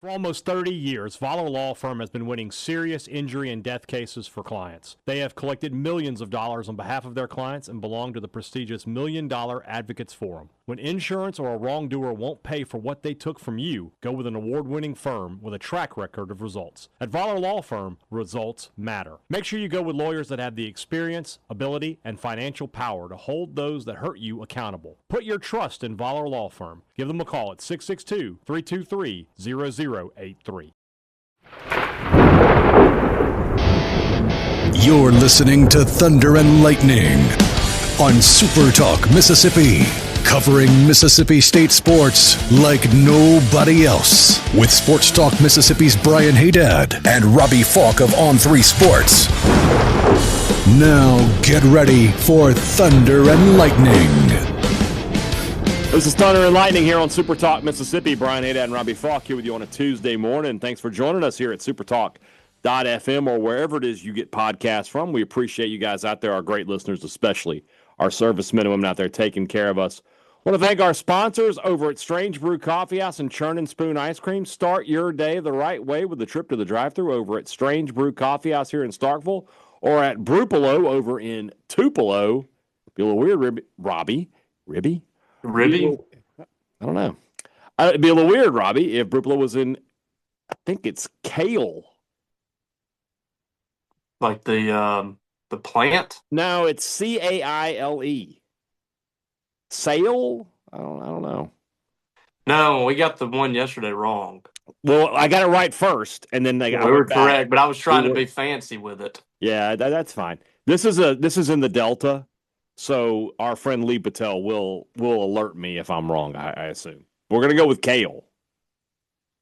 For almost 30 years, Voller Law Firm has been winning serious injury and death cases for clients. They have collected millions of dollars on behalf of their clients and belong to the prestigious $1 Million Advocates Forum. When insurance or a wrongdoer won't pay for what they took from you, go with an award-winning firm with a track record of results. At Voller Law Firm, results matter. Make sure you go with lawyers that have the experience, ability, and financial power to hold those that hurt you accountable. Put your trust in Voller Law Firm. Give them a call at 662-323-0083. You're listening to Thunder and Lightning on SuperTalk Mississippi, covering Mississippi State sports like nobody else. With Sports Talk Mississippi's Brian Hadad and Robbie Faulk of On3 Sports. Now get ready for Thunder and Lightning. This is Thunder and Lightning here on SuperTalk Mississippi. Brian Hadad and Robbie Faulk here with you on a Tuesday morning. Thanks for joining us here at SuperTalk.fm or wherever it is you get podcasts from. We appreciate you guys out there, our great listeners, especially our servicemen and women out there taking care of us. I want to thank our sponsors over at Strange Brew Coffee House and Churn and Spoon Ice Cream. Start your day the right way with a trip to the drive-thru over at Strange Brew Coffee House here in Starkville or at Brupolo over in Tupelo. Be a little weird, Robbie. Ribby? Ribby? I don't know. It'd be a little weird, Robbie, if Brupolo was in, I think it's Kale. Like the plant? No, it's Caile. Sale? I don't know. No, we got the one yesterday wrong. Well, I got it right first, and then we were correct, but I was trying to be fancy with it. Yeah, that's fine. This is in the Delta. So our friend Lee Patel will alert me if I'm wrong, I assume. We're going to go with Kale.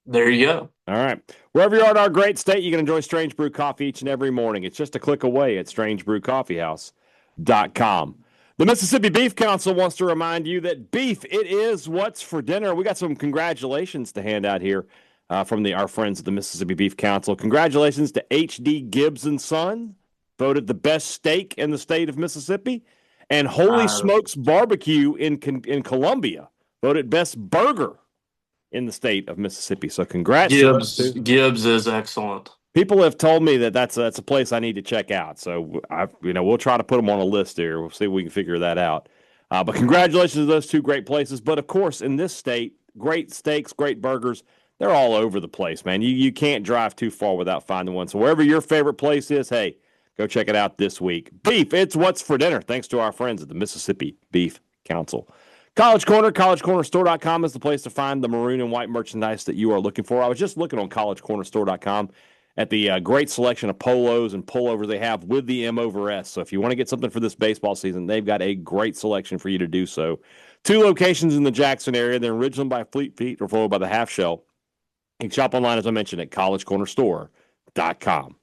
There you go. All right. Wherever you are in our great state, you can enjoy Strange Brew Coffee each and every morning. It's just a click away at strangebrewcoffeehouse.com. The Mississippi Beef Council wants to remind you that beef, it is what's for dinner. We got some congratulations to hand out here from our friends at the Mississippi Beef Council. Congratulations to H.D. Gibbs & Son, voted the best steak in the state of Mississippi. And Holy Smokes Barbecue in Columbia voted best burger in the state of Mississippi. So congrats. Gibbs is excellent. People have told me that that's a place I need to check out. So we'll try to put them on a list here. We'll see if we can figure that out. But congratulations to those two great places. But of course, in this state, great steaks, great burgers, they're all over the place, man. You can't drive too far without finding one. So wherever your favorite place is, hey, go check it out this week. Beef, it's what's for dinner, thanks to our friends at the Mississippi Beef Council. College Corner, collegecornerstore.com is the place to find the maroon and white merchandise that you are looking for. I was just looking on collegecornerstore.com at the great selection of polos and pullovers they have with the M over S. So if you want to get something for this baseball season, they've got a great selection for you to do so. 2 locations in the Jackson area. They're originally by Fleet Feet or followed by the Half Shell. You can shop online, as I mentioned, at collegecornerstore.com.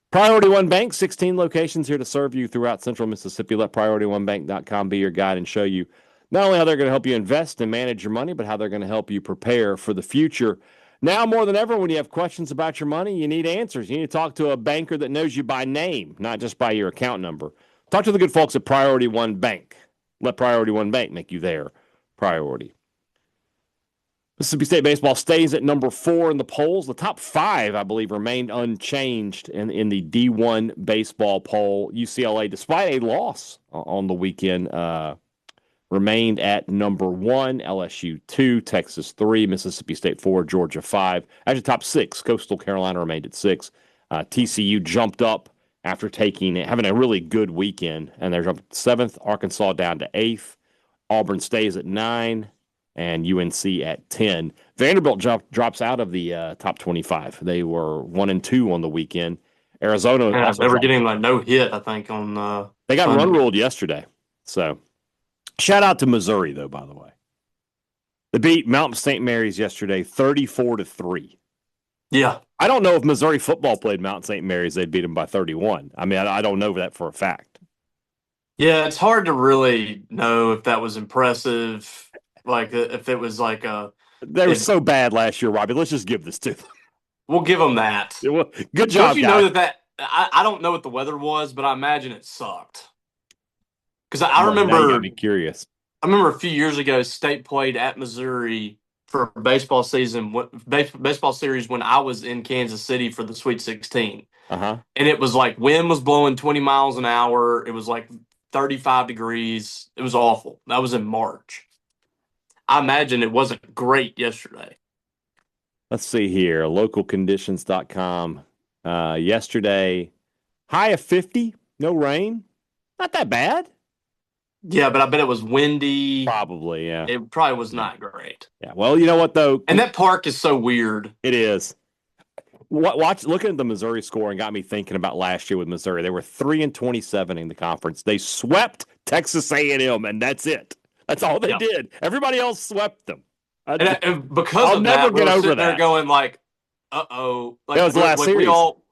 Priority One Bank, 16 locations here to serve you throughout central Mississippi. Let PriorityOneBank.com be your guide and show you not only how they're going to help you invest and manage your money, but how they're going to help you prepare for the future. Now more than ever, when you have questions about your money, you need answers. You need to talk to a banker that knows you by name, not just by your account number. Talk to the good folks at Priority One Bank. Let Priority One Bank make you their priority. Mississippi State baseball stays at number 4 in the polls. The top 5, I believe, remained unchanged in the D1 baseball poll. UCLA, despite a loss on the weekend, remained at number 1. LSU 2, Texas 3, Mississippi State 4, Georgia 5. Actually, top 6. Coastal Carolina remained at 6. TCU jumped up after having a really good weekend, and they're jumped 7th. Arkansas down to 8th. Auburn stays at 9. And UNC at 10. Vanderbilt drops out of the top 25. They were 1-2 on the weekend. Arizona. Yeah, they were getting no hit, I think, on they got run ruled yesterday. So shout out to Missouri, though, by the way. They beat Mount St. Mary's yesterday 34-3. Yeah. I don't know if Missouri football played Mount St. Mary's, they'd beat them by 31. I mean, I don't know that for a fact. Yeah, it's hard to really know if that was impressive. Like, if it was like a... They were so bad last year, Robbie. Let's just give this to them. We'll give them that. Good job, don't you guys. know that I don't know what the weather was, but I imagine it sucked. Because I remember... Now you got me curious. I remember a few years ago, State played at Missouri for baseball series when I was in Kansas City for the Sweet 16. Uh-huh. And it was like wind was blowing 20 miles an hour. It was like 35 degrees. It was awful. That was in March. I imagine it wasn't great yesterday. Let's see here. Localconditions.com. Yesterday, high of 50, no rain. Not that bad. Yeah, but I bet it was windy. Probably, yeah. It probably was not great. Yeah. Well, you know what though? And that park is so weird. It is. Looking at the Missouri scoring got me thinking about last year with Missouri. They were 3-27 in the conference. They swept Texas A&M, and that's it. That's all they did. Everybody else swept them. And because I'll of never that, we get were over sitting there that. going like, "Uh-oh!" Like That was the last series.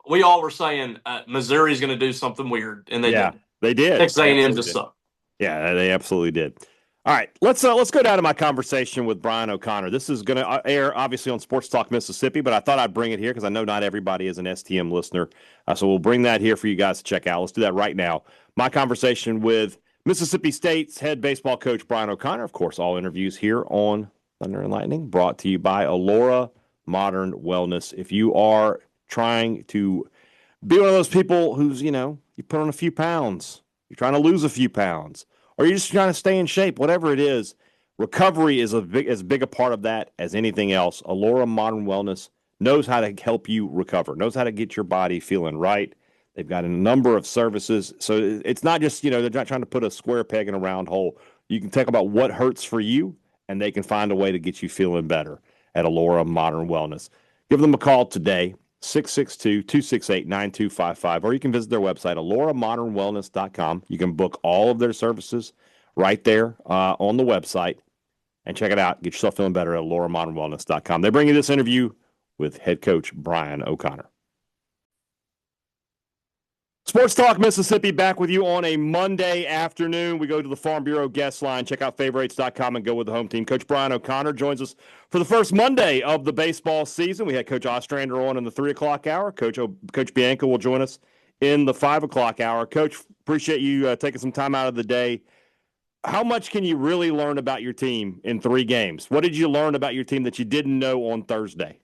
we all were saying Missouri's going to do something weird, and they did. They did. Texas A&M Absolutely just did. sucked. Yeah, they absolutely did. All right, let's go down to my conversation with Brian O'Connor. This is going to air obviously on Sports Talk Mississippi, but I thought I'd bring it here because I know not everybody is an STM listener. So we'll bring that here for you guys to check out. Let's do that right now. My conversation with Mississippi State's head baseball coach Brian O'Connor. Of course, all interviews here on Thunder and Lightning brought to you by Allura Modern Wellness. If you are trying to be one of those people who's, you put on a few pounds, you're trying to lose a few pounds, or you're just trying to stay in shape, whatever it is, recovery is as big a part of that as anything else. Allura Modern Wellness knows how to help you recover, knows how to get your body feeling right. They've got a number of services. So it's not just, they're not trying to put a square peg in a round hole. You can talk about what hurts for you, and they can find a way to get you feeling better at Allura Modern Wellness. Give them a call today, 662-268-9255, or you can visit their website, alluramodernwellness.com. You can book all of their services right there on the website and check it out. Get yourself feeling better at alluramodernwellness.com. They bring you this interview with head coach Brian O'Connor. Sports Talk Mississippi back with you on a Monday afternoon. We go to the Farm Bureau guest line. Check out favorites.com and go with the home team. Coach Brian O'Connor joins us for the first Monday of the baseball season. We had Coach Ostrander on in the 3 o'clock hour. Coach Bianca will join us in the 5 o'clock hour. Coach, appreciate you taking some time out of the day. How much can you really learn about your team in 3 games? What did you learn about your team that you didn't know on Thursday?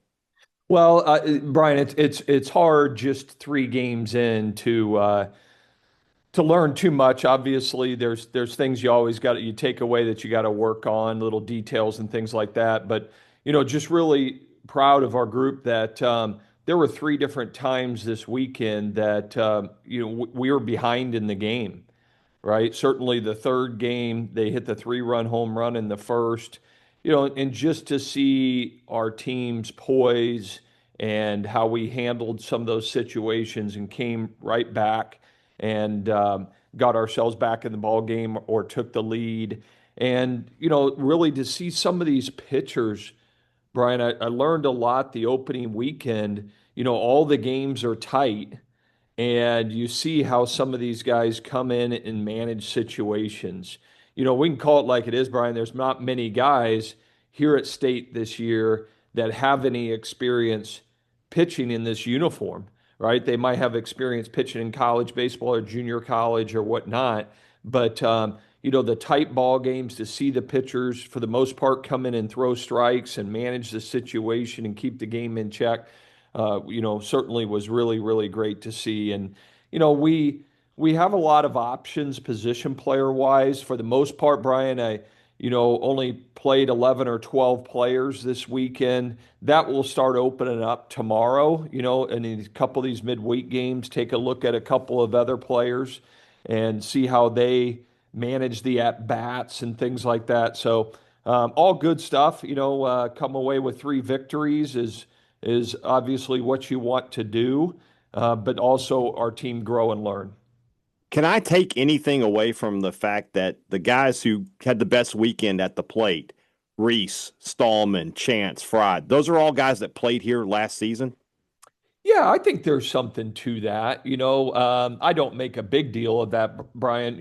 Well, Brian, it's hard just 3 games in to learn too much. Obviously, there's things you take away that you got to work on, little details and things like that. But just really proud of our group that there were 3 different times this weekend that we were behind in the game. Right? Certainly, the third game they hit the 3-run home run in the first. And just to see our team's poise and how we handled some of those situations and came right back and got ourselves back in the ball game or took the lead. And, really to see some of these pitchers, Brian, I learned a lot the opening weekend. All the games are tight. And you see how some of these guys come in and manage situations. We can call it like it is, Brian. There's not many guys here at State this year that have any experience pitching in this uniform, right? They might have experience pitching in college baseball or junior college or whatnot, but the tight ball games, to see the pitchers for the most part come in and throw strikes and manage the situation and keep the game in check, certainly was really, really great to see. And we have a lot of options position player wise. For the most part, Brian, I only played 11 or 12 players this weekend. That will start opening up tomorrow, in a couple of these midweek games. Take a look at a couple of other players and see how they manage the at-bats and things like that. So all good stuff. Come away with 3 victories is obviously what you want to do, but also our team grow and learn. Can I take anything away from the fact that the guys who had the best weekend at the plate, Reese, Stallman, Chance, Fried, those are all guys that played here last season? Yeah, I think there's something to that. I don't make a big deal of that, Brian.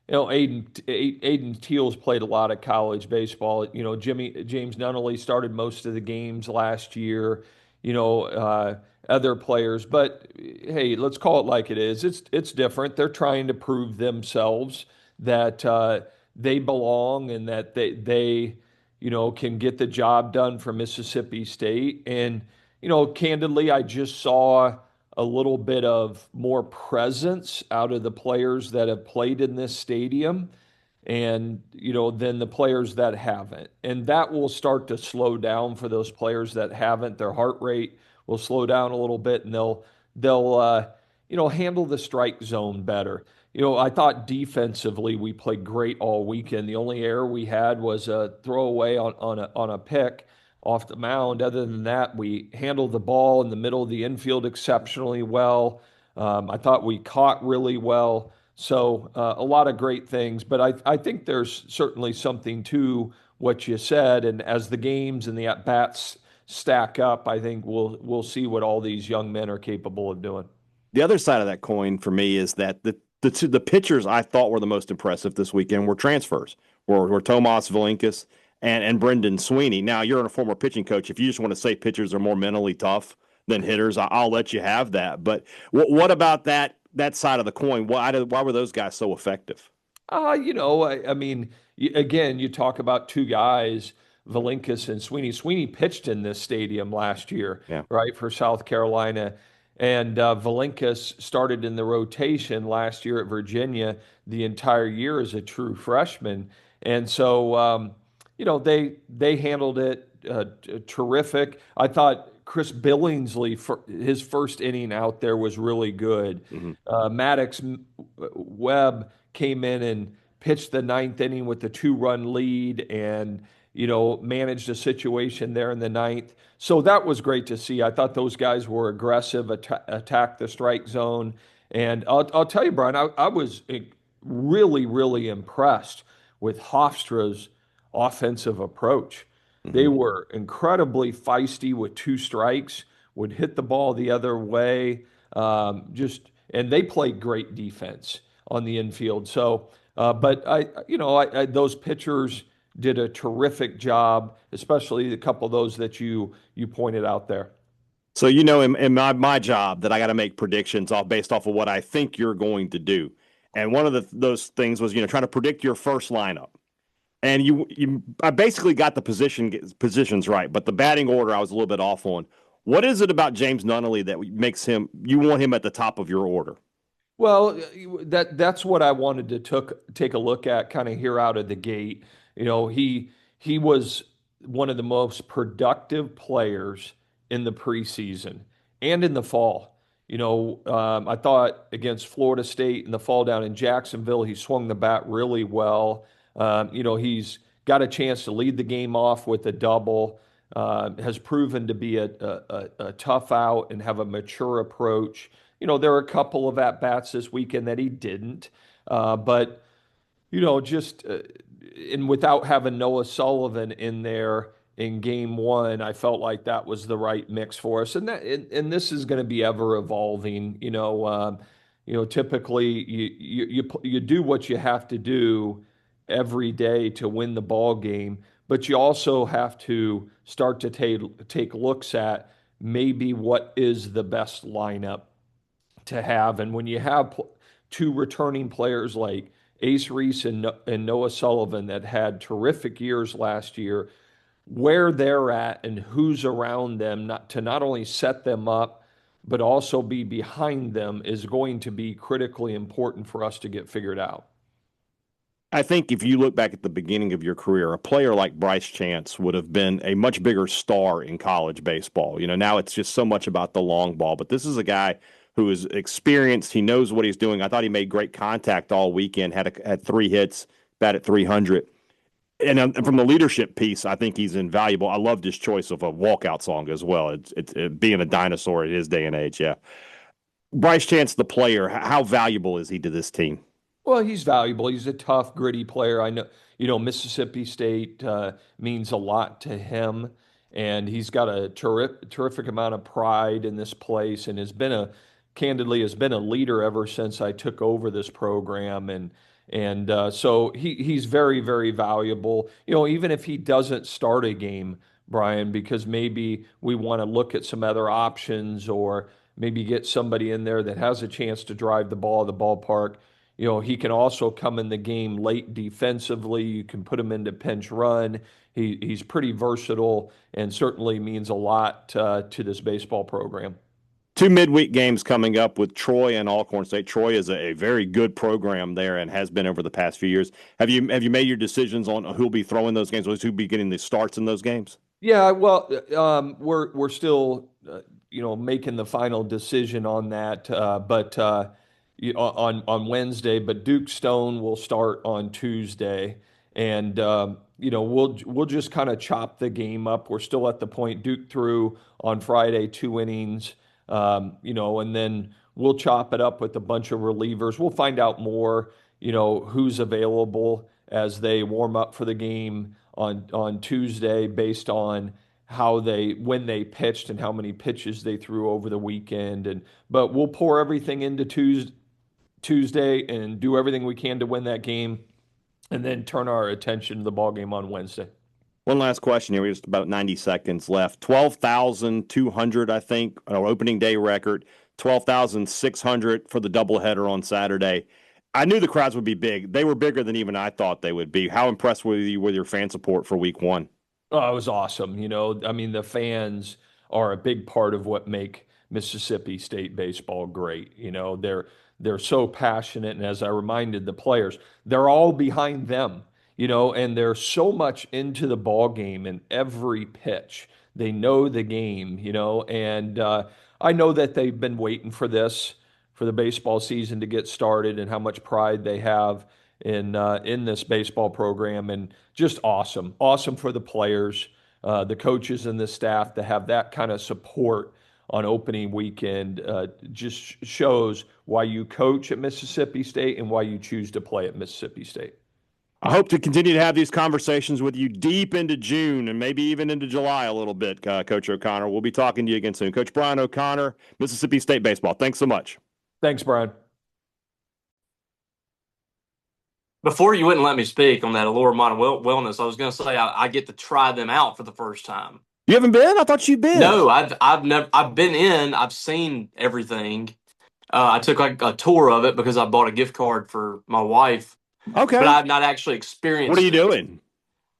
Aiden Teal's played a lot of college baseball. James Nunnally started most of the games last year. Other players, but hey, let's call it like it is. It's different. They're trying to prove themselves that they belong and that they can get the job done for Mississippi State. And, candidly, I just saw a little bit of more presence out of the players that have played in this stadium and than the players that haven't. And that will start to slow down for those players that haven't. Their heart rate will slow down a little bit, and they'll handle the strike zone better. I thought defensively we played great all weekend. The only error we had was a throwaway on a pick off the mound. Other than that, we handled the ball in the middle of the infield exceptionally well. I thought we caught really well. So a lot of great things, but I think there's certainly something to what you said. And as the games and the at-bats stack up, I think we'll see what all these young men are capable of doing. The other side of that coin for me is that the pitchers I thought were the most impressive this weekend were transfers, were Tomas Valinkas and Brendan Sweeney. Now, you're a former pitching coach. If you just want to say pitchers are more mentally tough than hitters, I'll let you have that. But what about that side of the coin? Why were those guys so effective? I mean, again, you talk about two guys, Valinkas and Sweeney. Sweeney pitched in this stadium last year, Yeah. right, for South Carolina. And Valinkas started in the rotation last year at Virginia the entire year as a true freshman. And so, they handled it terrific. I thought Chris Billingsley, for his first inning out there, was really good. Maddox Webb came in and pitched the ninth inning with the 2-run lead and, managed a situation there in the ninth. So that was great to see. I thought those guys were aggressive, attacked the strike zone. And I'll tell you, Brian, I was really, really impressed with Hofstra's offensive approach. They were incredibly feisty with 2 strikes, would hit the ball the other way, and they played great defense on the infield. So, but those pitchers did a terrific job, especially a couple of those that you pointed out there. So, in my job that I got to make predictions based off of what I think you're going to do. And one of those things was, trying to predict your first lineup. And I basically got the positions right, but the batting order I was a little bit off on. What is it about James Nunnally that makes you want him at the top of your order? Well, that's what I wanted to take a look at kind of here out of the gate. He was one of the most productive players in the preseason and in the fall. I thought against Florida State in the fall down in Jacksonville, he swung the bat really well. He's got a chance to lead the game off with a double, has proven to be a tough out and have a mature approach. There are a couple of at-bats this weekend that he didn't, but, and without having Noah Sullivan in there in game 1, I felt like that was the right mix for us. And this is going to be ever evolving. Typically you do what you have to do every day to win the ball game, but you also have to start to take looks at maybe what is the best lineup to have. And when you have 2 returning players like Ace Reese and Noah Sullivan that had terrific years last year, where they're at and who's around them not only set them up, but also be behind them is going to be critically important for us to get figured out. I think if you look back at the beginning of your career, a player like Bryce Chance would have been a much bigger star in college baseball. Now it's just so much about the long ball, but this is a guy who is experienced. He knows what he's doing. I thought he made great contact all weekend, had 3 hits, batted 300. And from the leadership piece, I think he's invaluable. I loved his choice of a walkout song as well. It's being a dinosaur in his day and age. Yeah. Bryce Chance, the player, how valuable is he to this team? Well, he's valuable. He's a tough, gritty player. I know, Mississippi State means a lot to him, and he's got a terrific amount of pride in this place, and has been a leader ever since I took over this program, and so he's very, very valuable. Even if he doesn't start a game, Brian, because maybe we want to look at some other options or maybe get somebody in there that has a chance to drive the ball at the ballpark. he can also come in the game late defensively. You can put him into pinch run. He's pretty versatile and certainly means a lot to this baseball program. Two midweek games coming up with Troy and Alcorn State. Troy is a very good program there and has been over the past few years. Have you made your decisions on who'll be throwing those games, who'll be getting the starts in those games? Yeah, well, we're still making the final decision on that, but on Wednesday. But Duke Stone will start on Tuesday, and we'll just kind of chop the game up. We're still at the point Duke threw on Friday 2 innings, and then we'll chop it up with a bunch of relievers. We'll find out more, who's available as they warm up for the game on Tuesday based on when they pitched and how many pitches they threw over the weekend. But we'll pour everything into Tuesday and do everything we can to win that game, and then turn our attention to the ball game on Wednesday. One last question here. We just about 90 seconds left. 12,200, I think, our opening day record. 12,600 for the doubleheader on Saturday. I knew the crowds would be big. They were bigger than even I thought they would be. How impressed were you with your fan support for week one? Oh, it was awesome. The fans are a big part of what make Mississippi State baseball great. They're so passionate, and as I reminded the players, they're all behind them. And they're so much into the ball game and every pitch. They know the game. And I know that they've been waiting for the baseball season to get started, and how much pride they have in this baseball program. And just awesome for the players, the coaches, and the staff to have that kind of support on opening weekend. Just shows why you coach at Mississippi State and why you choose to play at Mississippi State. I hope to continue to have these conversations with you deep into June and maybe even into July a little bit, Coach O'Connor. We'll be talking to you again soon. Coach Brian O'Connor, Mississippi State Baseball. Thanks so much. Thanks, Brian. Before you wouldn't let me speak on that Allure Modern Wellness, I was going to say I get to try them out for the first time. You haven't been? I thought you'd been. No, I've been in. I've seen everything. I took like a tour of it because I bought a gift card for my wife. Okay. But I've not actually experienced it. What are you doing?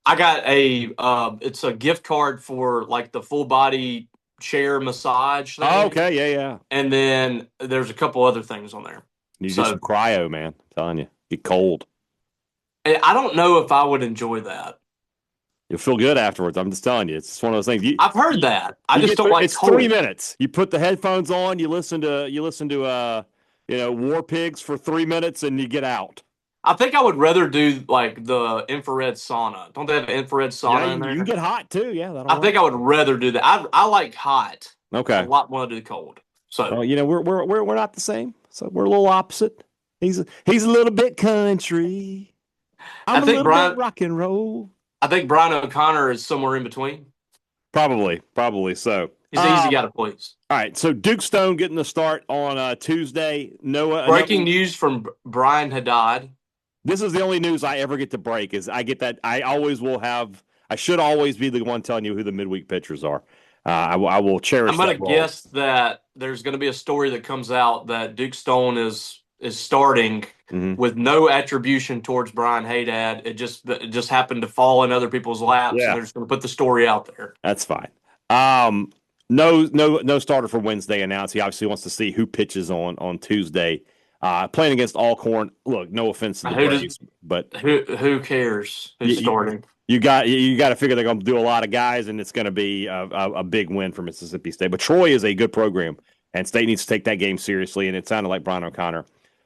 I got it's a gift card for like the full body chair massage thing. Oh, okay. Yeah. And then there's a couple other things on there. You do some cryo, man. I'm telling you. Get cold. I don't know if I would enjoy that. You'll feel good afterwards. I'm just telling you. It's just one of those things. I've heard that. I just don't like it's cold. 3 minutes. You put the headphones on, you listen to War Pigs for 3 minutes, and you get out. I think I would rather do like the infrared sauna. Don't they have an infrared sauna in there? You can get hot too. Yeah, I think I would rather do that. I like hot. Okay. I a lot more to do cold. So we're not the same. So we're a little opposite. He's a little bit country. I'm a little bit rock and roll. I think Brian O'Connor is somewhere in between. Probably so. He's an easy guy to please. All right, so Duke Stone getting the start on Tuesday. Breaking news from Brian Hadad. This is the only news I ever get to break. Is I get that I always will have. I should always be the one telling you who the midweek pitchers are. I will cherish. I'm going to guess that there's going to be a story that comes out that Duke Stone is starting with no attribution towards Brian Hadad. It just happened to fall in other people's laps, and they're just going to put the story out there. That's fine. No starter for Wednesday announced. He obviously wants to see who pitches on Tuesday. Playing against Alcorn. Look, no offense to the Braves, but who cares who's starting? You got to figure they're going to do a lot of guys, and it's going to be a big win for Mississippi State. But Troy is a good program, and State needs to take that game seriously. And it sounded like Brian O'Connor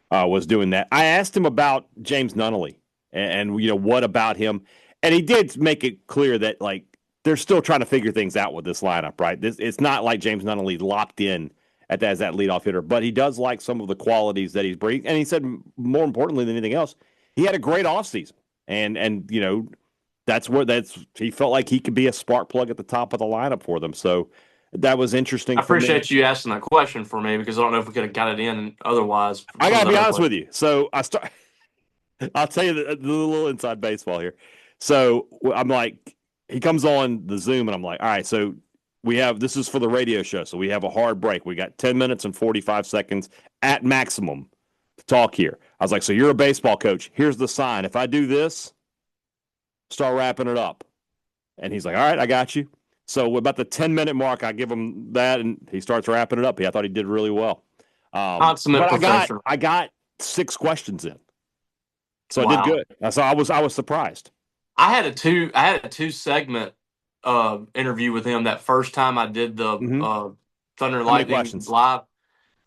was doing that. I asked him about James Nunnally and what about him, and he did make it clear that like they're still trying to figure things out with this lineup. Right, it's not like James Nunnally locked in as that leadoff hitter, but he does like some of the qualities that he's bringing. And he said, more importantly than anything else, he had a great offseason. And he felt like he could be a spark plug at the top of the lineup for them. So that was interesting. I appreciate you asking that question for me because I don't know if we could have got it in otherwise. I got to be honest with you. So I'll tell you the little inside baseball here. So I'm like, he comes on the Zoom and I'm like, all right, so this is for the radio show, so we have a hard break. We got 10 minutes and 45 seconds at maximum to talk here. I was like, so you're a baseball coach. Here's the sign. If I do this, start wrapping it up. And he's like, all right, I got you. So about the 10-minute mark, I give him that, and he starts wrapping it up. I thought he did really well. Consummate but professional. I got 6 questions in, so Wow. I did good. So I was surprised. I had a 2-segment interview with him that first time I did the Thunder and How many Lightning questions? live.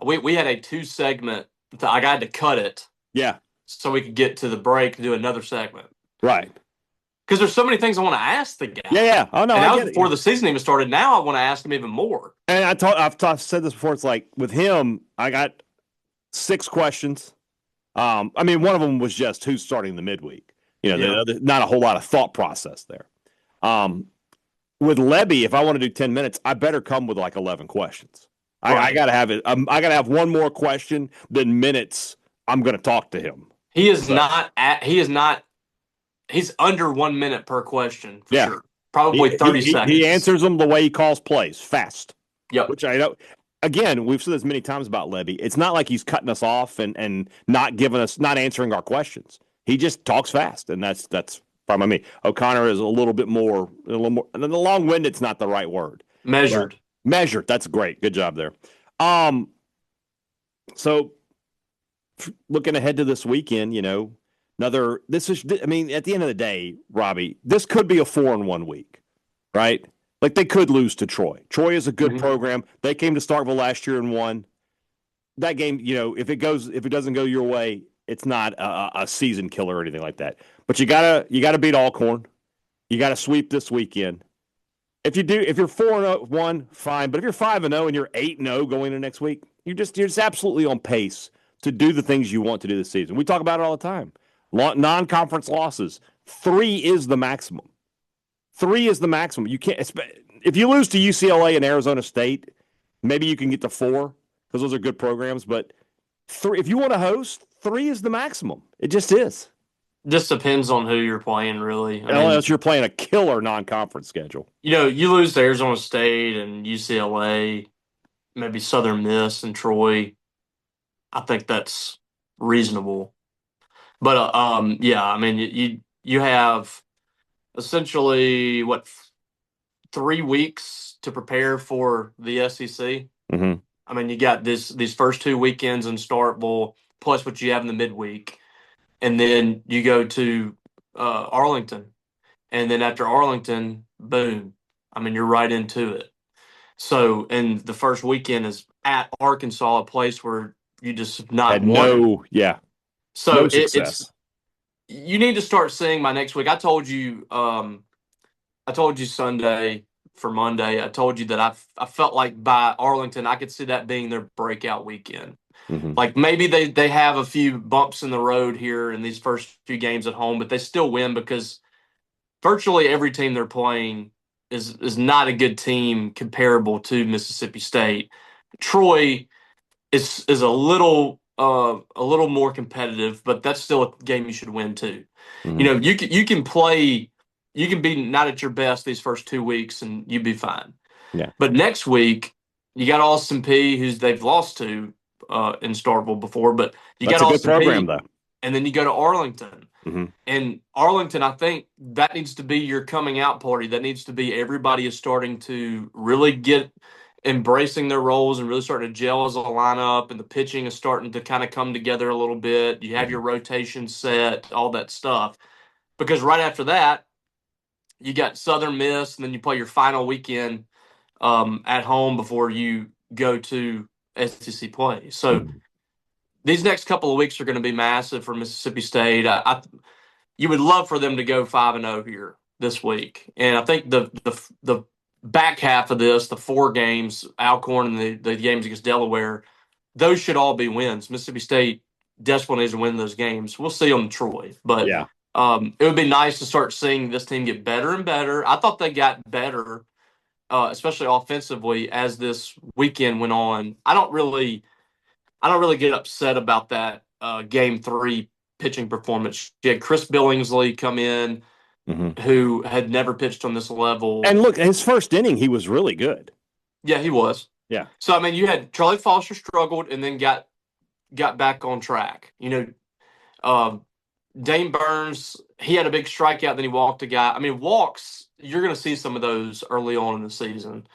We had a 2-segment. I got to cut it. Yeah. So we could get to the break and do another segment. Right. Because there's so many things I want to ask the guy. Yeah. Oh no, and I that get was before it. the season even started. Now I want to ask him even more. And I've said this before. It's like with him, I got 6 questions. I mean, one of them was just who's starting the midweek. Not a whole lot of thought process there. With Lebby, if I want to do 10 minutes, I better come with like 11 questions. Right. I got to have it. I got to have one more question than minutes. I'm going to talk to him. He is not. He's under 1 minute per question for sure. Probably 30 seconds. He answers them the way he calls plays, fast. Yep. Which I know. Again, we've said this many times about Lebby. It's not like he's cutting us off and not answering our questions. He just talks fast, and that's probably me. O'Connor is a little more. And the long-winded's not the right word. Measured. Measured. That's great. Good job there. So looking ahead to this weekend, at the end of the day, Robbie, this could be a 4-1 week, right? Like they could lose to Troy. Troy is a good program. They came to Starkville last year and won. That game, if it doesn't go your way, it's not a season killer or anything like that. But you gotta beat Alcorn. You gotta sweep this weekend. If you're 4-1, fine. But if you're 5-0 and you're 8-0 going into next week, you're just absolutely on pace to do the things you want to do this season. We talk about it all the time. Non-conference losses, 3 is the maximum. 3 is the maximum. You can't. If you lose to UCLA and Arizona State, maybe you can get to 4 because those are good programs. But 3, if you want to host, 3 is the maximum. It just is. Just depends on who you're playing, really. Unless you're playing a killer non-conference schedule. You lose to Arizona State and UCLA, maybe Southern Miss and Troy. I think that's reasonable. But you have essentially 3 weeks to prepare for the SEC. Mm-hmm. I mean, you got these first 2 weekends in Starkville, plus what you have in the midweek, and then you go to Arlington, and then after Arlington, boom! I mean, you're right into it. So, and the first weekend is at Arkansas, a place where you just not So no it's you need to start seeing by next week. I told you Sunday for Monday. I told you that I felt like by Arlington, I could see that being their breakout weekend. Mm-hmm. Like maybe they have a few bumps in the road here in these first few games at home, but they still win because virtually every team they're playing is not a good team comparable to Mississippi State. Troy is a little more competitive, but that's still a game you should win too. Mm-hmm. You can play, you can be not at your best these first 2 weeks and you'd be fine. Yeah. But next week you got Austin Peay, who's they've lost to in Starkville before, but that's got a Austin good program Peay, though. And then you go to Arlington. Mm-hmm. And Arlington, I think that needs to be your coming out party. That needs to be everybody is starting to really get embracing their roles and really starting to gel as a lineup, and the pitching is starting to kind of come together a little bit. You have your rotation set, all that stuff. Because right after that, you got Southern Miss, and then you play your final weekend at home before you go to SEC play. So these next couple of weeks are going to be massive for Mississippi State. You would love for them to go 5-0 here this week, and I think the back half of this, the 4 games, Alcorn and the games against Delaware, those should all be wins. Mississippi State desperately needs to win those games. We'll see on Troy, but yeah. It would be nice to start seeing this team get better and better. I thought they got better, especially offensively, as this weekend went on. I don't really get upset about that Game 3 pitching performance. You had Chris Billingsley come in, who had never pitched on this level. And look, his first inning, he was really good. Yeah, he was. Yeah. So, I mean, you had Charlie Foster struggled and then got got back on track. Dane Burns, he had a big strikeout, then he walked a guy. I mean, walks, you're going to see some of those early on in the season.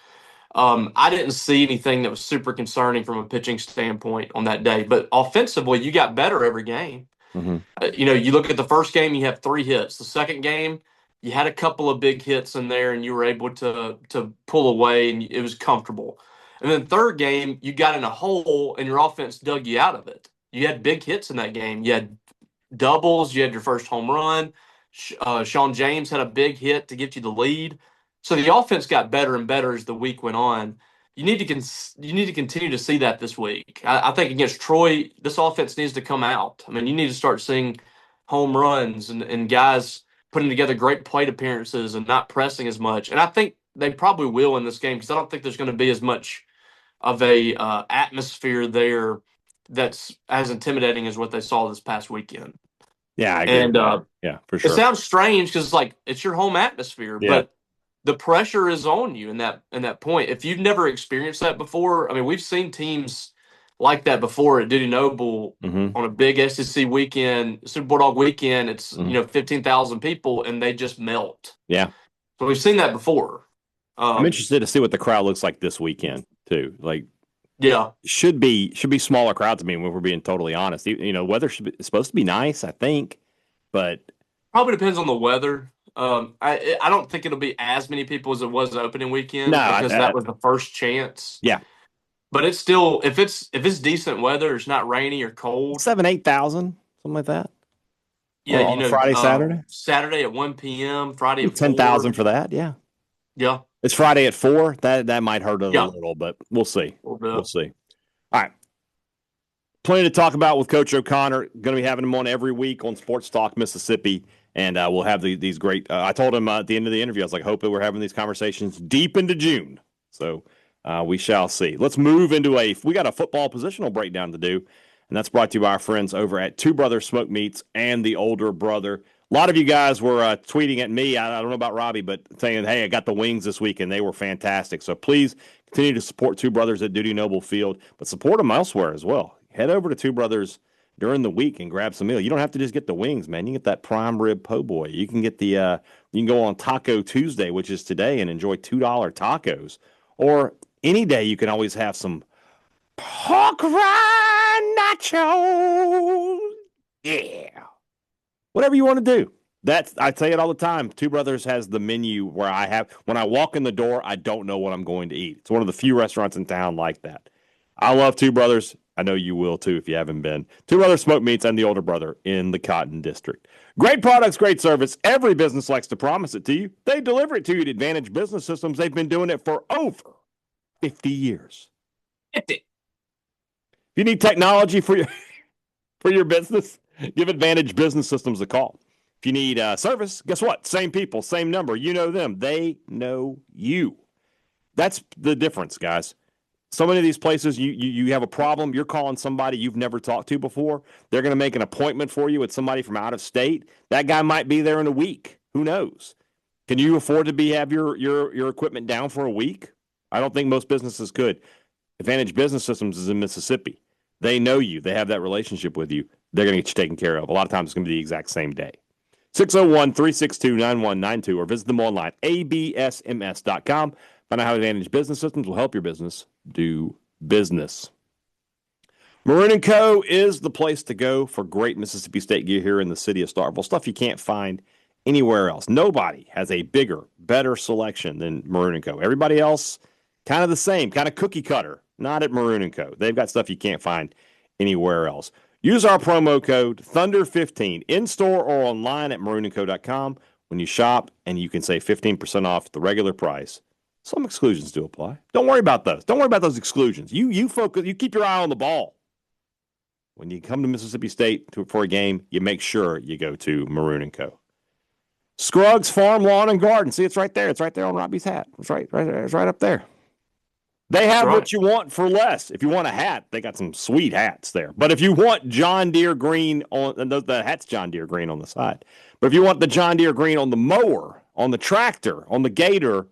I didn't see anything that was super concerning from a pitching standpoint on that day. But offensively, you got better every game. Mm-hmm. You look at the first game, you have 3 hits. The second game, you had a couple of big hits in there, and you were able to pull away, and it was comfortable. And then third game, you got in a hole, and your offense dug you out of it. You had big hits in that game. You had doubles. You had your first home run. Sean James had a big hit to get you the lead. So the offense got better and better as the week went on. You need to continue to see that this week. I think against Troy, this offense needs to come out. I mean, you need to start seeing home runs and guys putting together great plate appearances and not pressing as much. And I think they probably will in this game because I don't think there's going to be as much of a atmosphere there that's as intimidating as what they saw this past weekend. Yeah, I agree. And yeah, for sure. It sounds strange because it's your home atmosphere, but the pressure is on you in that point. If you've never experienced that before, I mean, we've seen teams like that before at Duty Noble on a big SEC weekend, Super Bulldog weekend. It's 15,000 people and they just melt. Yeah, so we've seen that before. I'm interested to see what the crowd looks like this weekend too. Like, should be smaller crowds. I mean, when we're being totally honest, weather it's supposed to be nice, I think, but probably depends on the weather. I don't think it'll be as many people as it was the opening weekend because that was the first chance. Yeah, but it's still if it's decent weather, it's not rainy or cold. 7,000-8,000, something like that. Yeah, on Friday, Saturday at 1 p.m. Friday at 10,000 for that. Yeah. It's Friday at 4. That might hurt it a little, but we'll see. We'll see. All right. Plenty to talk about with Coach O'Connor. Going to be having him on every week on Sports Talk Mississippi. And we'll have these great I told him at the end of the interview, I was like, hopefully we're having these conversations deep into June. So we shall see. Let's move into we got a football positional breakdown to do. And that's brought to you by our friends over at Two Brothers Smoke Meats and the Older Brother. A lot of you guys were tweeting at me, I don't know about Robbie, but saying, hey, I got the wings this week, and they were fantastic. So please continue to support Two Brothers at Duty Noble Field, but support them elsewhere as well. Head over to Two Brothers during the week and grab some meal. You don't have to just get the wings, man. You can get that prime rib po' boy. You can get you can go on Taco Tuesday, which is today, and enjoy $2 tacos. Or any day you can always have some pork rind nachos. Yeah. Whatever you want to do. I say it all the time. Two Brothers has the menu where when I walk in the door, I don't know what I'm going to eat. It's one of the few restaurants in town like that. I love Two Brothers. I know you will too if you haven't been. Two Brothers Smoke Meats and the Older Brother in the Cotton District. Great products, great service. Every business likes to promise it to you. They deliver it to you at Advantage Business Systems. They've been doing it for over 50 years. 50. If you need technology for your business, give Advantage Business Systems a call. If you need service, guess what? Same people, same number. You know them. They know you. That's the difference, guys. So many of these places, you have a problem, you're calling somebody you've never talked to before. They're going to make an appointment for you with somebody from out of state. That guy might be there in a week. Who knows? Can you afford to have your equipment down for a week? I don't think most businesses could. Advantage Business Systems is in Mississippi. They know you. They have that relationship with you. They're going to get you taken care of. A lot of times it's going to be the exact same day. 601-362-9192 or visit them online, absms.com. Find out how Advantage Business Systems will help your business do business. Maroon & Co. is the place to go for great Mississippi State gear here in the city of Starkville. Stuff you can't find anywhere else. Nobody has a bigger, better selection than Maroon & Co. Everybody else, kind of the same, kind of cookie cutter. Not at Maroon & Co. They've got stuff you can't find anywhere else. Use our promo code Thunder15 in-store or online at maroonandco.com when you shop, and you can save 15% off the regular price. Some exclusions do apply. Don't worry about those. Don't worry about those exclusions. You focus. You keep your eye on the ball. When you come to Mississippi State for a game, you make sure you go to Maroon & Co. Scruggs Farm, Lawn, and Garden. See, it's right there. It's right there on Robbie's hat. It's right there. It's right up there. They have what you want for less. If you want a hat, they got some sweet hats there. But if you want John Deere green and the hat's John Deere green on the side. But if you want the John Deere green on the mower, on the tractor, on the gator,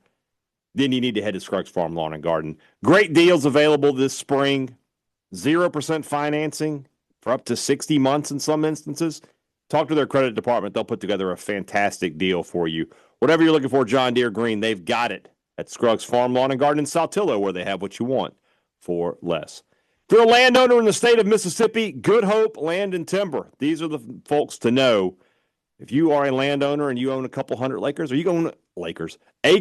then you need to head to Scruggs Farm, Lawn, and Garden. Great deals available this spring. 0% financing. for up to 60 months in some instances. Talk to their credit department. They'll put together a fantastic deal for you. Whatever you're looking for, John Deere Green, they've got it at Scruggs Farm Lawn and Garden in Saltillo, where they have what you want for less. If you're a landowner in the state of Mississippi, Good Hope Land and Timber. These are the folks to know. If you are a landowner and you own a couple hundred acres, or you own acres, I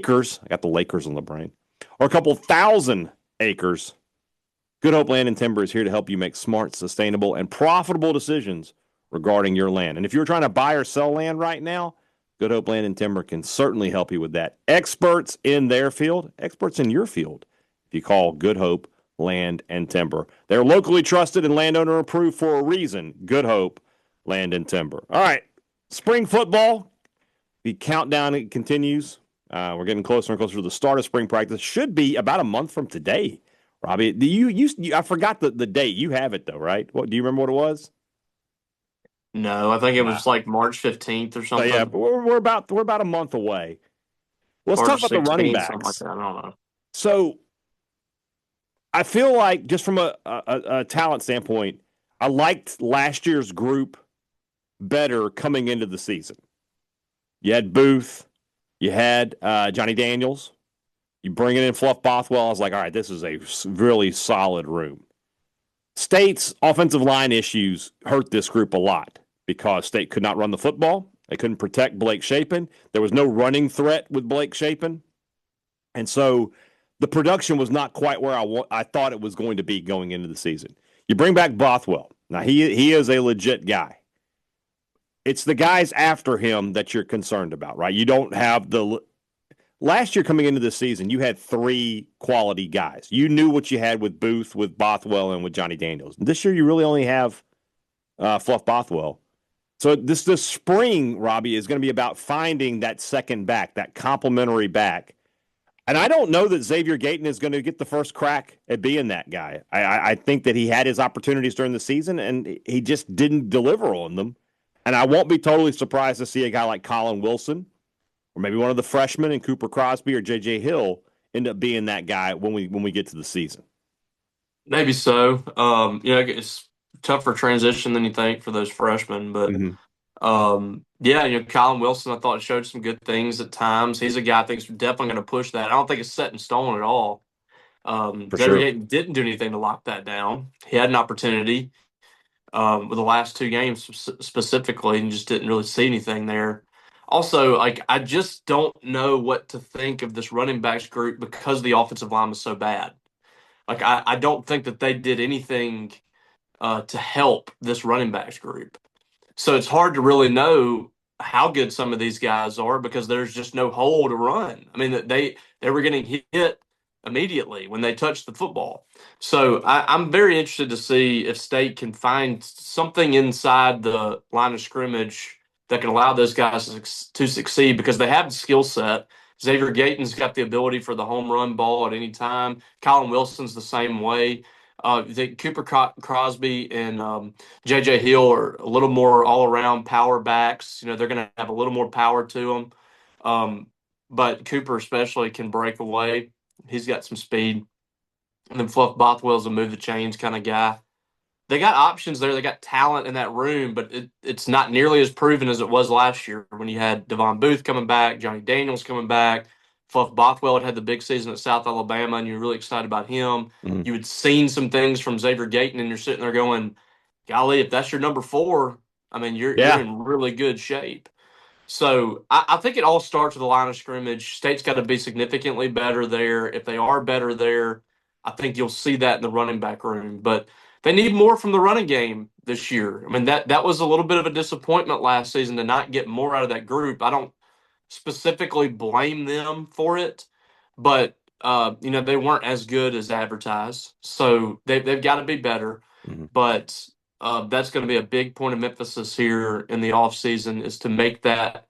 got the Lakers on the brain, or a couple thousand acres, Good Hope Land and Timber is here to help you make smart, sustainable, and profitable decisions regarding your land. And if you're trying to buy or sell land right now, Good Hope Land and Timber can certainly help you with that. Experts in their field, experts in your field. If you call Good Hope Land and Timber, they're locally trusted and landowner approved for a reason. Good Hope Land and Timber. All right, spring football. The countdown it continues. We're getting closer and closer to the start of spring practice. Should be about a month from today. Robbie, I forgot the date. You have it though, right? What do you remember what it was? No, I think it was like March 15th or something. So yeah, we're about a month away. Let's March talk about the running 16th, backs. something like that. I don't know. So I feel like just from a talent standpoint, I liked last year's group better coming into the season. You had Booth, you had Johnny Daniels, you bring in Fluff Bothwell. I was like, all right, this is a really solid room. State's offensive line issues hurt this group a lot because State could not run the football. They couldn't protect Blake Shapen. There was no running threat with Blake Shapen. And so the production was not quite where I thought it was going to be going into the season. You bring back Bothwell. Now, he is a legit guy. It's the guys after him that you're concerned about, right? You don't have the – last year coming into the season, you had 3 quality guys. You knew what you had with Booth, with Bothwell, and with Johnny Daniels. This year, you really only have Fluff Bothwell. So this spring, Robbie, is going to be about finding that second back, that complementary back. And I don't know that Xavier Gayton is going to get the first crack at being that guy. I think that he had his opportunities during the season, and he just didn't deliver on them. And I won't be totally surprised to see a guy like Colin Wilson or maybe one of the freshmen in Cooper Crosby or J.J. Hill end up being that guy when we get to the season. Maybe so. It's tougher transition than you think for those freshmen, but Colin Wilson, I thought showed some good things at times. He's a guy I think is definitely going to push that. I don't think it's set in stone at all. Xavier Gayton didn't do anything to lock that down. He had an opportunity with the last 2 games specifically and just didn't really see anything there. Also, I just don't know what to think of this running backs group because the offensive line was so bad. I don't think that they did anything to help this running backs group. So it's hard to really know how good some of these guys are because there's just no hole to run. I mean, they were getting hit immediately when they touched the football. So I'm very interested to see if State can find something inside the line of scrimmage that can allow those guys to succeed because they have the skill set. Xavier Gayton's got the ability for the home run ball at any time. Colin Wilson's the same way. I think Cooper Crosby and J.J. Hill are a little more all-around power backs. They're going to have a little more power to them. But Cooper especially can break away. He's got some speed. And then Fluff Bothwell's a move-the-chains kind of guy. They got options there. They got talent in that room, but it's not nearly as proven as it was last year when you had Devon Booth coming back, Johnny Daniels coming back. Fluff Bothwell had the big season at South Alabama, and you're really excited about him. Mm-hmm. You had seen some things from Xavier Gayton, and you're sitting there going, golly, if that's your number 4, I mean, you're in really good shape. So I think it all starts with the line of scrimmage. State's got to be significantly better there. If they are better there, I think you'll see that in the running back room. But they need more from the running game this year. I mean, that was a little bit of a disappointment last season to not get more out of that group. I don't specifically blame them for it, but they weren't as good as advertised. So they've got to be better. Mm-hmm. But that's going to be a big point of emphasis here in the offseason is to make that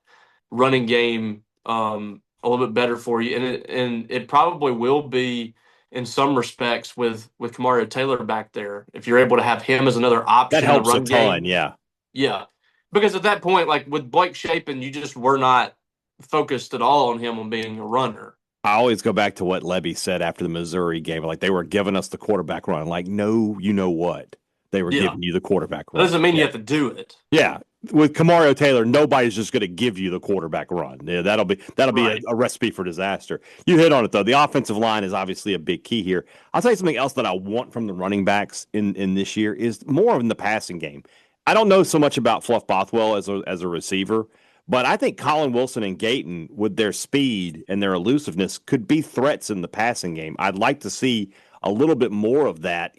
running game a little bit better for you. And it probably will be in some respects with Kamario Taylor back there. If you're able to have him as another option, that helps in the run a ton. game, yeah. Because at that point, like with Blake Shapen, you just were not focused at all on him on being a runner. I always go back to what Levy said after the Missouri game. Like, they were giving us the quarterback run. Like, no, you know what? they were giving you the quarterback That run. doesn't mean you have to do it. Yeah. With Kamario Taylor, nobody's just going to give you the quarterback run. Yeah, that'll be Right. a recipe for disaster. You hit on it though. The offensive line is obviously a big key here. I'll tell you something else that I want from the running backs in this year is more in the passing game. I don't know so much about Fluff Bothwell as a receiver, but I think Colin Wilson and Gayton, with their speed and their elusiveness, could be threats in the passing game. I'd like to see a little bit more of that.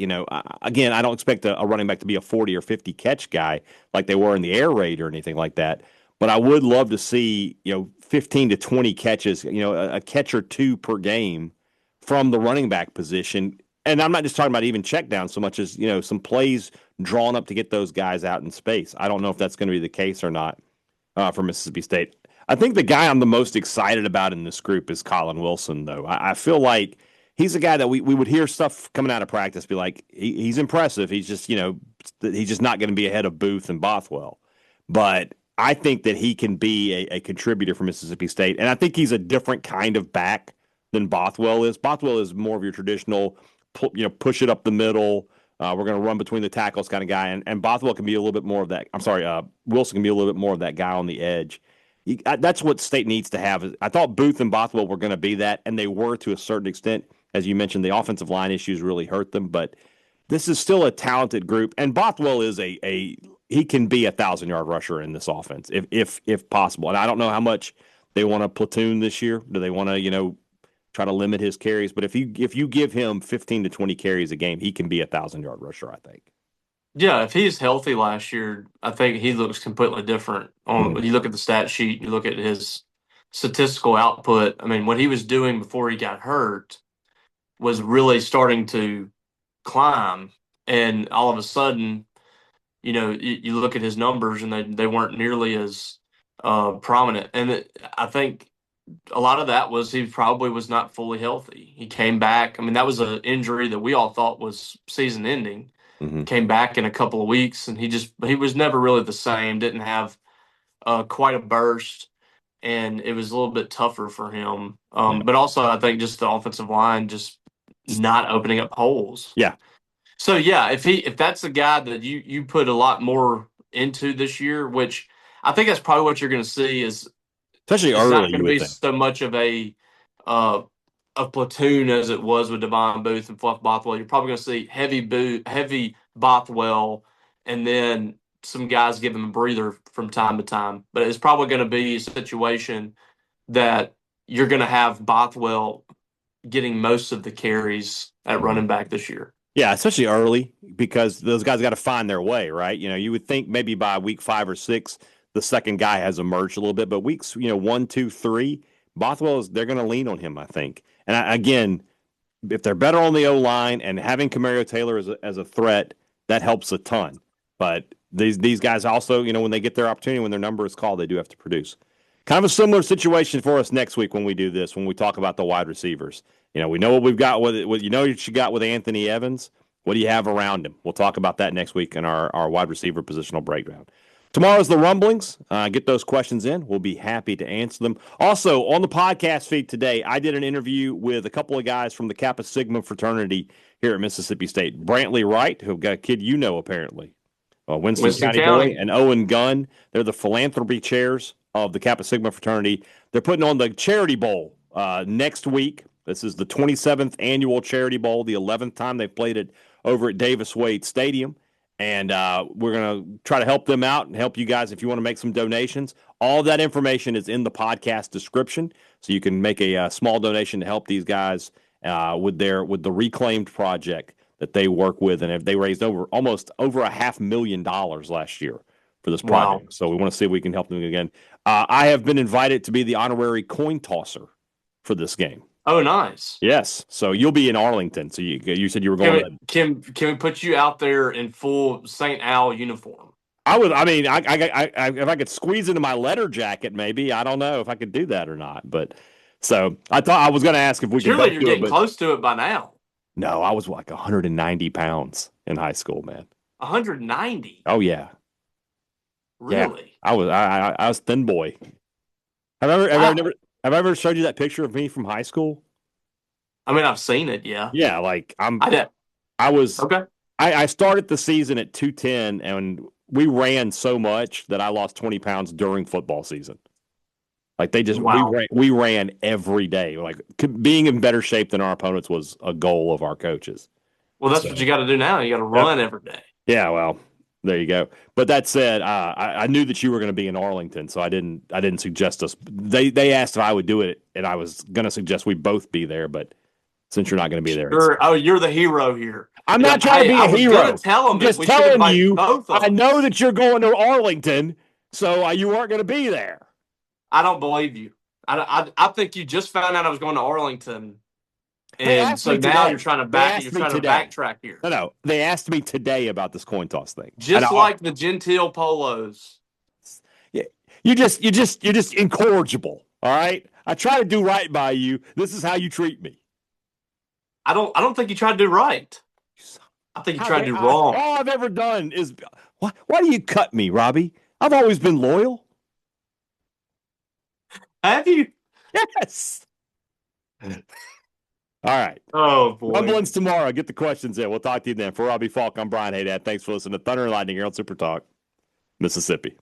Again, I don't expect a running back to be a 40 or 50 catch guy like they were in the air raid or anything like that. But I would love to see, 15 to 20 catches, a catch or two per game from the running back position. And I'm not just talking about even check down so much as, some plays drawn up to get those guys out in space. I don't know if that's going to be the case or not for Mississippi State. I think the guy I'm the most excited about in this group is Colin Wilson, though. I feel like he's a guy that we would hear stuff coming out of practice be like, he's impressive. He's just, he's just not going to be ahead of Booth and Bothwell. But I think that he can be a contributor for Mississippi State. And I think he's a different kind of back than Bothwell is. Bothwell is more of your traditional, push it up the middle. We're going to run between the tackles kind of guy. And Bothwell can be a little bit more of that. Wilson can be a little bit more of that guy on the edge. That's what State needs to have. I thought Booth and Bothwell were going to be that, and they were to a certain extent. As you mentioned, the offensive line issues really hurt them, but this is still a talented group. And Bothwell is he can be 1,000-yard rusher in this offense if possible. And I don't know how much they want to platoon this year. Do they want to try to limit his carries? But if you give him 15 to 20 carries a game, he can be 1,000-yard rusher, I think. Yeah, if he's healthy last year, I think he looks completely different. You look at the stat sheet, you look at his statistical output. I mean, what he was doing before he got hurt was really starting to climb, and all of a sudden, you look at his numbers and they weren't nearly as prominent. And I think a lot of that was he probably was not fully healthy. He came back. I mean, that was an injury that we all thought was season ending. Mm-hmm. Came back in a couple of weeks, and he was never really the same. Didn't have quite a burst, and it was a little bit tougher for him. But also, I think just the offensive line just not opening up holes. Yeah. So yeah, if that's the guy that you put a lot more into this year, which I think that's probably what you're going to see is especially it's early. not going to be so much of a platoon as it was with Devon Booth and Fluff Bothwell. You're probably going to see heavy Bothwell, and then some guys give him a breather from time to time. But it's probably going to be a situation that you're going to have Bothwell getting most of the carries at running back this year. Yeah, especially early, because those guys got to find their way, right? You would think maybe by week 5 or 6, the second guy has emerged a little bit, but weeks 1, 2, 3, Bothwell they're going to lean on him, I think. And again, if they're better on the O-line and having Kamario Taylor as a threat, that helps a ton. But these guys also, when they get their opportunity, when their number is called, they do have to produce. Kind of a similar situation for us next week when we do this, when we talk about the wide receivers. We know what we've got what you got with Anthony Evans. What do you have around him? We'll talk about that next week in our wide receiver positional breakdown. Tomorrow's the rumblings. Get those questions in. We'll be happy to answer them. Also, on the podcast feed today, I did an interview with a couple of guys from the Kappa Sigma fraternity here at Mississippi State. Brantley Wright, who got a kid apparently. Winston County boy, and Owen Gunn. They're the philanthropy chairs of the Kappa Sigma fraternity. They're putting on the Charity Bowl next week. This is the 27th annual Charity Bowl, the 11th time they've played it over at Davis Wade Stadium. And we're going to try to help them out and help you guys if you want to make some donations. All of that information is in the podcast description, so you can make a small donation to help these guys with the Reclaimed project that they work with. And they raised almost over $500,000 last year for this project. Wow. So we want to see if we can help them again. I have been invited to be the honorary coin tosser for this game. Oh, nice. Yes. So you'll be in Arlington. So you said you were going Can we put you out there in full St. Al uniform? I would. I mean, if I could squeeze into my letter jacket, maybe. I don't know if I could do that or not. But so I thought I was going to ask if we could. Surely you're getting close to it by now. No, I was like 190 pounds in high school, man. 190? Oh, yeah. Really? Yeah, I was thin boy. Have I ever showed you that picture of me from high school? I mean, I've seen it, yeah. Yeah, like I was okay. I started the season at 210, and we ran so much that I lost 20 pounds during football season. Like Wow. we ran every day. Like being in better shape than our opponents was a goal of our coaches. Well, that's So, what you got to do now. You got to run every day. yeah, well, there you go. But that said, I knew that you were going to be in Arlington, so I didn't suggest us. They asked if I would do it, and I was going to suggest we both be there. But since you're not going to be there, You're the hero here. I'm not trying to be a hero. I was going to tell them, just we should telling invite you. both of I know us. that you're going to Arlington, so you weren't going to be there. I don't believe you. I think you just found out I was going to Arlington, and so now you're trying to backtrack here. No. They asked me today about this coin toss thing. Just like the Gentile polos. Yeah, you're just incorrigible. All right. I try to do right by you. This is how you treat me. I don't think you tried to do right. I think you tried to do wrong. All I've ever done is why do you cut me, Robbie? I've always been loyal. Have you? Yes. All right. Oh, boy. Rumblings tomorrow. Get the questions in. We'll talk to you then. For Robbie Faulk, I'm Brian Hadad. Thanks for listening to Thunder and Lightning here on SuperTalk, Mississippi.